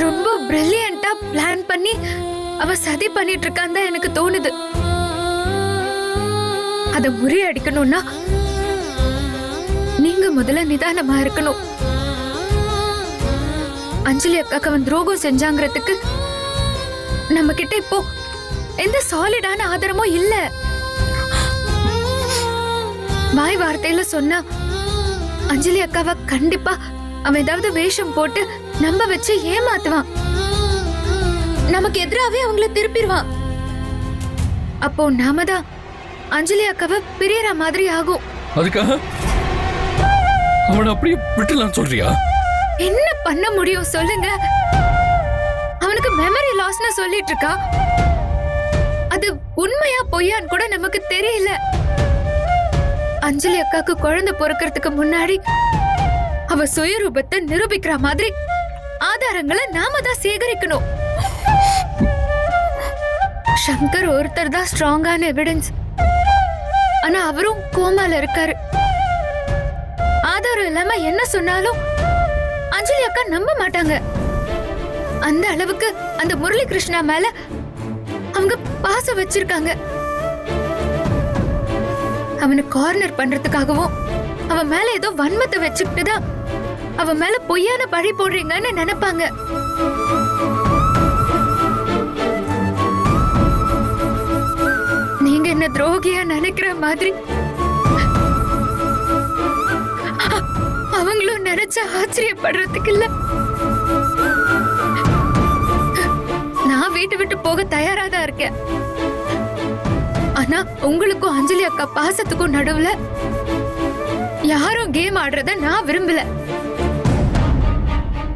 ரொம்ப பிரில்லியண்டா பிளான் பண்ணி அவ சதி பண்ணிட்டு இருக்கான்னு தான் எனக்கு தோணுது. அத முறியடிக்கணும்னா நீங்க முதல்ல நிதானமா இருக்கணும். அஞ்சலி அக்காக்கு அவன் துரோகம் செஞ்சாங்கிறதுக்கு நம்ம கிட்ட இப்போ எந்த சாலிடான ஆதாரமும் இல்ல. வாய் வார்த்தையில சொன்னா அஞ்சலி அக்காவை கண்டிப்பா அவன் ஏதாவது வேஷம் போட்டு நம்ப வச்சு ஏமாத்துவான். நமக்கு எதிராவே அவங்கள திருப்பிடுவான். அப்போ நாம தான் அஞ்சலி அக்காவை பிரியற மாதிரி ஆகும். அதுக்காக அவனை அப்படியே விட்டுலாம் சொல்றியா? என்ன பண்ண முடியும் சொல்லுங்க? அவனுக்கு மெமரி லாஸ்னு சொல்லிட்டு இருக்கா. அது உண்மையா பொய்யான்னு கூட நமக்கு தெரியல. அஞ்சலி அக்காக்கு குழந்தை பிறக்கிறதுக்கு முன்னாடி அவ சுயரூபத்தை நிரூபிக்கிற மாதிரி ஆதாரங்களை நாம தான் சேகரிக்கணும். சங்கர் ஒருத்தர் தான் ஸ்ட்ராங்கான எவிடன்ஸ். ஆனா அவரும் கோமால இருக்காரு. ஆதாரம் இல்லாம என்ன சொன்னாலும் அஞ்சலி அக்கா நம்ப மாட்டாங்க. அந்த அளவுக்கு அந்த முரளி கிருஷ்ணா மேல அவங்க பாசம் வச்சிருக்காங்க. அவனை கார்னர் பண்றதுக்காகவும் அவன் மேல ஏதோ வன்மத்தை வச்சுக்கிட்டுதான் அவன் மேல பொய்யான பழி போடுறீங்கன்னு நினைப்பாங்க. நீங்க என்ன துரோகியா நினைக்கிற மாதிரி அவங்களும் நினைச்ச ஆச்சரியப்படுறதுக்கு இல்ல. நான் வீட்டு விட்டு போக தயாரா தான் இருக்கேன். ஆனா உங்களுக்கும் அஞ்சலி அக்கா பாசத்துக்கும் நடுவுல யாரும் கேம் ஆடுறத நான் விரும்பல.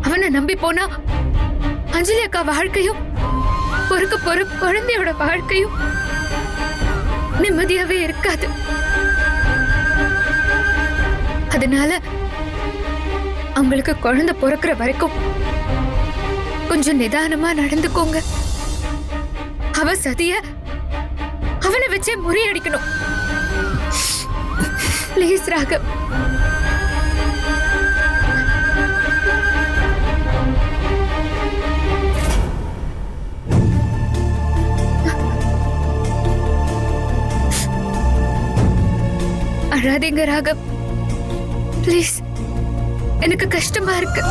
அவனை நம்பி போனா அஞ்சலி அக்கா வாழ்க்கையும் பொறுக்க போற குழந்தையோட வாழ்க்கையும் நிம்மதியாவே இருக்காது. அதனால அவங்களுக்கு குழந்தை பிறக்கிற வரைக்கும் கொஞ்சம் நிதானமா நடந்துக்கோங்க. அவ சதிய அவனை வச்சே முறியடிக்கணும். பிளீஸ் ராகவ். அழாதீங்க ராகவ், பிளீஸ். எனக்கு கஷ்டமா இருக்கு.